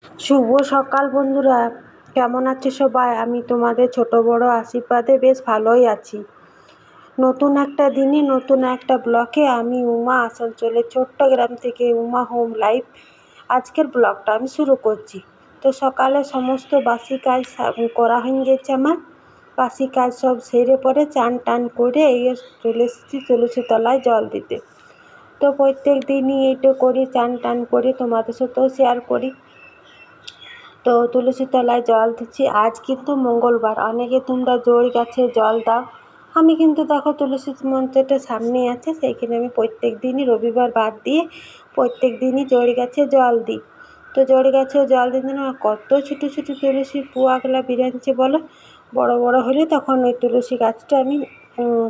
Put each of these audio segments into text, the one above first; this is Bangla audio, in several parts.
শুভ সকাল বন্ধুরা, কেমন আছে সবাই? আমি তোমাদের ছোট বড় আশীর্বাদে বেশ ভালোই আছি। নতুন একটা দিনে নতুন একটা ব্লকে আমি উমা আসানসোলের ছোট্ট গ্রাম থেকে উমা হোম লাইফ আজকের ব্লগটা আমি শুরু করছি। তো সকালে সমস্ত বাসি কাজ করা হয়ে গেছে আমার। বাসি কাজ সব সেরে পরে চান টান করে এই চলে এসেছি তুলসী তলায় জল দিতে। তো প্রত্যেক দিনই এইটা করি, চান টান করি, তোমাদের সাথেও শেয়ার করি। তো তুলসী তলায় জল দিচ্ছি। আজ কিন্তু মঙ্গলবার, অনেকে তোমরা জড়ি গাছে জল দাও। আমি কিন্তু দেখো তুলসী মঞ্চটা সামনে আছে, সেইখানে আমি প্রত্যেক দিনই রবিবার বাদ দিয়ে প্রত্যেক দিনই জড়ি গাছে জল দিই। তো জড়ি গাছে জল দিতে না কত ছোটো ছোটো তুলসীর পুয়াগুলা বেরিয়েছে বলো। বড় বড় হলে তখন ওই তুলসী গাছটা আমি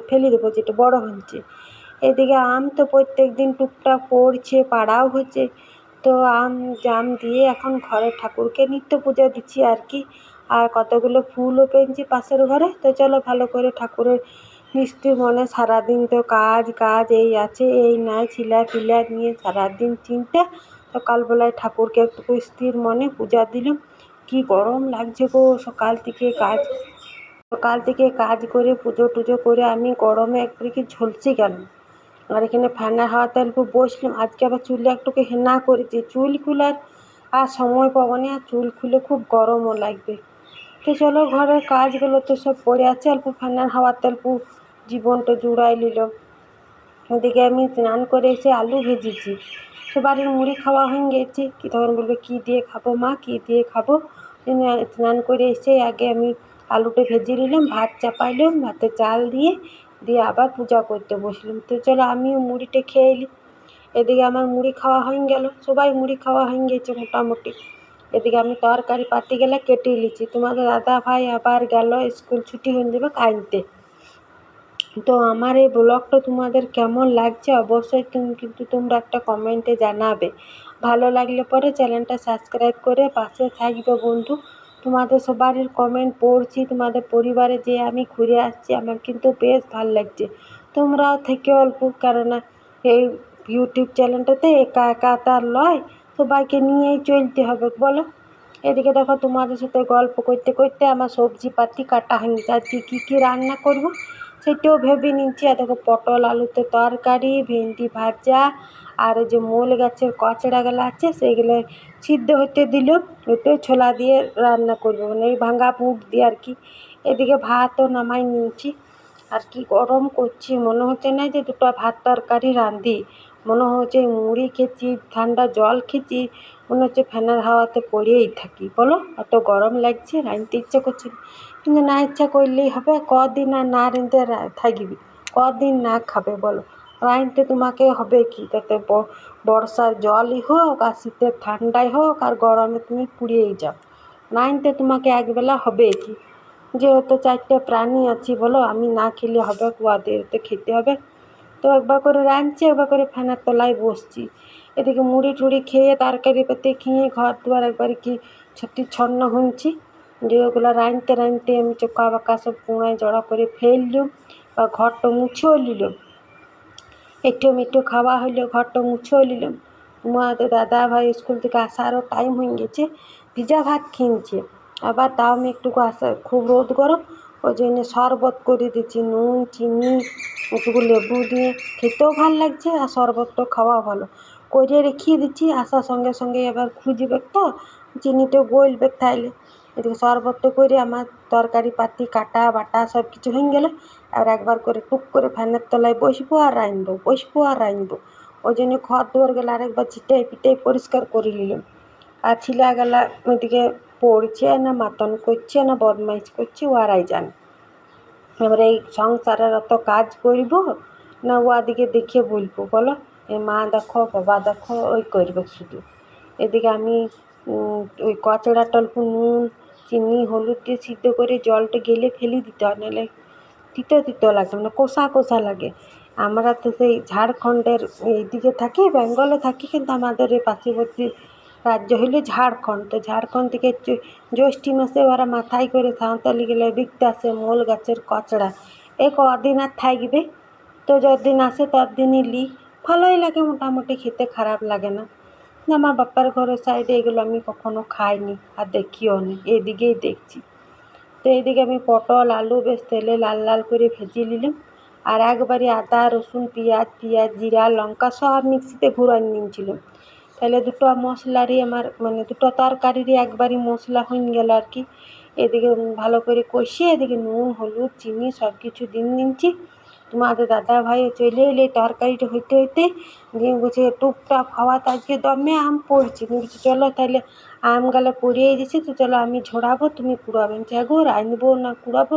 ফেলে দেবো, যেটা বড় হচ্ছে। এদিকে আম তো প্রত্যেক দিন টুকটাক পড়ছে, পাড়াও হচ্ছে। তো আম জাম দিয়ে এখন ঘরে ঠাকুরকে নিত্য পুজো দিচ্ছি আর কি। আর কতগুলো ফুলও পেয়েছি পাশের ঘরে। তো চলো ভালো করে ঠাকুরের নিশ্চয় মনে সারাদিন তো কাজ কাজ এই আছে এই নাই, ছিলা পিলা নিয়ে সারাদিন চিন্তা। সকালবেলায় ঠাকুরকে একটু স্থির মনে পূজা দিলাম। কি গরম লাগছে গো, সকাল থেকে কাজ করে পুজো টুজো করে আমি গরমে একবারে কি ঝলসে গেলাম। আর এখানে ফ্যানের হাওয়াতে অল্প বসলাম। আজকে আবার চুলে একটুকু হেনা করেছি, চুল খুলার আর সময় পাবো না, আর চুল খুলে খুব গরমও লাগবে। তো চলো ঘরের কাজগুলো তো সব পড়ে আছে, অল্প ফ্যানের হাওয়াতে অল্প জীবনটা জুড়াই নিল। ওদিকে আমি স্নান করে এসে আলু ভেজেছি। সবারই মুড়ি খাওয়া হয়ে গেছে, কি তখন বলবে কী দিয়ে খাবো মা, কী দিয়ে খাবো। স্নান করে এসে আগে আমি আলুটা ভেজে নিলাম, ভাত চাপাইলাম, ভাতে চাল দিয়ে দিয়ে আবার পূজা করতে বসলাম। তো চলো আমিও মুড়িটা খেয়ে এলি। এদিকে আমার মুড়ি খাওয়া হয়ে গেল, সবাই মুড়ি খাওয়া হয়ে গেছে মোটামুটি। এদিকে আমি তরকারি পাতিগুলো কেটে নিয়েছি। তোমাদের দাদা ভাই আবার গেল স্কুল ছুটি হয়ে যাবে আনতে। তো আমার এই ব্লগটা তোমাদের কেমন লাগছে অবশ্যই কিন্তু তোমরা একটা কমেন্টে জানাবে। ভালো লাগলে পরে চ্যানেলটা সাবস্ক্রাইব করে পাশে থাকবে বন্ধু। তোমাদের সবারই কমেন্ট পড়ছি, তোমাদের পরিবারে যে আমি ঘুরে আসছি, আমার কিন্তু বেশ ভালো লাগছে। তোমরাও থেকে অল্প, কেননা এই ইউটিউব চ্যানেলটাতে একা একা তার লয়, সবাইকে নিয়েই চলতে হবে বলো। এদিকে দেখো তোমাদের সাথে গল্প করতে করতে আমার সবজি পাতি কাটা হয়ে গেছে। আজকে কী রান্না করব সেটাও ভেবে নিচ্ছি। আর দেখো পটল আলুতে তরকারি, ভেন্ডি ভাজা, আর ওই যে মূল গাছের কচড়াগুলো আছে সেগুলো সিদ্ধ হতে দিল, ওটাই ছোলা দিয়ে রান্না করবো, মানে এই ভাঙা বুট দিয়ে আর কি। এদিকে ভাতও নামাই নিয়েছি। আর কি গরম করছি, মনে হচ্ছে না যে দুটো ভাত তরকারি রাঁধি। মনে হচ্ছে মুড়ি খেয়েছি, ঠান্ডা জল খেয়েছি, মনে হচ্ছে ফ্যানের হাওয়াতে পড়েই থাকি বলো। এত গরম লাগছে, রাঁধতে ইচ্ছা করছে না। কিন্তু না ইচ্ছা করলেই হবে, কদিন আর না রাঁধতে থাকবি, কদিন না খাবে বলো। রাঁধতে তোমাকে হবে কি, তাতে বর্ষার জলই হোক আর শীতের ঠান্ডাই হোক আর গরমে তুমি পুড়িয়েই যাও, রাঁধতে তোমাকে একবেলা হবে কি। যেহেতু চারটে প্রাণী আছি বলো, আমি না খেলে হবে, কুয়াদের তো খেতে হবে। তো একবার করে রাঁধছি, একবার করে ফ্যানের তলায় বসছি। এদিকে মুড়ি টুড়ি খেয়ে তরকারি পাতি খেয়ে ঘর দুয়ার একবারে কি ছন্ন হচ্ছি। যে ওগুলো রাঁধতে রাঁধতে আমি চোখা বাঁকা সব কোঁড়ায় জড়া করে ফেললুম, বা ঘরটা মুছেও নিলাম। একটু মিট্টু খাওয়া হইলো, ঘরটা মুছেও নিলাম। তোমাদের দাদা ভাই স্কুল থেকে আসারও টাইম হয়ে গেছে, ভিজা ভাত খেয়েছে। আবার তাও আমি একটুকু খুব রোদ গরম, ওই জন্য শরবত করে দিচ্ছি, নুন চিনি একটুকু লেবু দিয়ে, খেতেও ভালো লাগছে আর শরবতটাও খাওয়া ভালো করে রেখিয়ে দিচ্ছি। আসার সঙ্গে সঙ্গে এবার খুঁজবে তো চিনিটা গলবে, তাইলে এদিকে শরবতটা করে আমার তরকারি পাতি কাটা বাটা সব কিছু হয়ে গেলে আর একবার করে টুক করে ফ্যানের তলায় বসবো আর রাঁধবো। ওই জন্য ঘর দুয়ার গেলে আরেকবার ছিটাই পিটাই পরিষ্কার করে নিলাম। আর ছিলাগুলা ওইদিকে পড়ছে না মাতন করছে না বদমাইশ করছে, ওরাই জানে। এবার এই সংসারের অত কাজ করব না ওদিকে দেখে বলবো বলো। এই মা দেখো বাবা দেখো ওই করবে শুধু। এদিকে আমি ওই কচড়াটা অল্প নুন চিনি হলুদ দিয়ে সিদ্ধ করে জলটা গেলে ফেলে দিতে হয়, নাহলে তিতো তিতো লাগে, মানে কষা কষা লাগে। আমরা তো সেই ঝাড়খণ্ডের এইদিকে থাকি, বেঙ্গলে থাকি, কিন্তু আমাদের এই পার্শ্ববর্তী রাজ্য হলো ঝাড়খণ্ড। তো ঝাড়খণ্ড থেকে জ্যৈষ্ঠী মাসে ওরা মাথায় করে সাঁওতালি গেলে বিকতে আসে মূল গাছের কচড়া। এই কদিন আর থাকবে, তো যতদিন আসে ততদিনই ভালোই লাগে, মোটামুটি খেতে খারাপ লাগে না। না, আমার বাপ্পার ঘরের সাইডে এগুলো আমি কখনো খাইনি আর দেখিও নি, এদিকেই দেখছি। তো এইদিকে আমি পটল আলু বেশ তেলে লাল লাল করে ভেজে নিলাম, আর একবারে আদা রসুন পেঁয়াজ জিরা লঙ্কা সব মিক্সিতে ঘুরাই নিয়েছিলাম। তাহলে দুটো মশলারই আমার মানে দুটো তরকারিরই একবারই মশলা হয়ে গেল আর কি। এদিকে ভালো করে কষিয়ে এদিকে নুন হলুদ চিনি সব কিছু দিচ্ছি। তোমাদের দাদা ভাইও চলে এলে তরকারিটা হইতে হইতে দিয়ে বলছে টুকটাক হওয়া তো আজকে দমে আম পড়ছে, বলছি চলো তাহলে আম গালা পড়িয়ে গেছে তো চলো আমি ঝোড়াবো তুমি কুড়াবে। আমি গো রাঁধবো না কুড়াবো?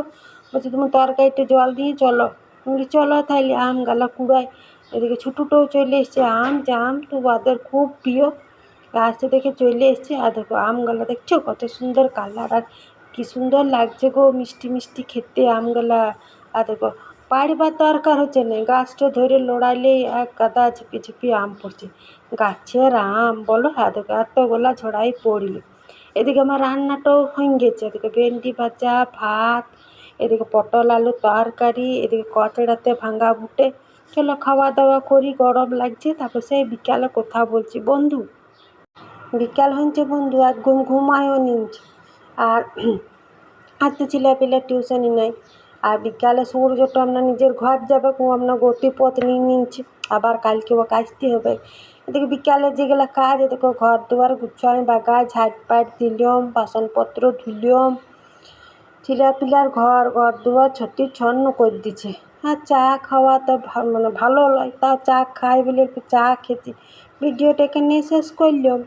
বলছে তুমি তরকারিতে জল দিয়ে চলো। বলি চলো তাহলে আম গালা কুড়াই। এদিকে ছোটুটাও চলে এসছে, আম তো ওদের খুব প্রিয়। গাছটা দেখে চলে এসছে, আর দেখো আমগুলো দেখছো কত সুন্দর কালার, আর কি সুন্দর লাগছে গো মিষ্টি মিষ্টি খেতে আমগুলা। আর দেখো পাড়বার দরকার হচ্ছে না, গাছটা ধরে লড়াইলেই এক গাদা ঝিপি ঝিপি আম পড়ছে। গাছের আম বলো, আর দেখো এতগুলা ঝড়াই পড়লো। এদিকে আমার রান্নাটাও হয়ে গেছে, এদিকে ভেন্ডি ভাজা ভাত, এদিকে পটল আলু তরকারি, এদিকে কচড়াতে ভাঙা ভুটে। চলো খাওয়া দাওয়া করি, গরম লাগছে। তারপর সেই বিকালে কথা বলছি বন্ধু। বিকাল হয়েছে বন্ধু, এক ঘুমায়ও নিয়েছি। আর আজ তো ছেলেপিলের টিউশনই নাই। আর বিকালে সূর্যটা আমরা নিজের ঘর যাবে আমরা গতিপথ নিয়ে নিয়েছি, আবার কালকেও কাচতে হবে। এদিকে বিকালে যেগুলো কাজ দেখো ঘর দুয়ার গুছাই বাগা ঝাঁটপাট দিলাম, বাসনপত্র ধুলাম, ছেলেপিলার ঘর দুয়ার ছন্ন করে দিচ্ছে। আর চা খাওয়া তো মানে ভালো লাগে, তা চা খাই বলে একটু চা খেতে। ভিডিওটা এখানে শেষ করলাম।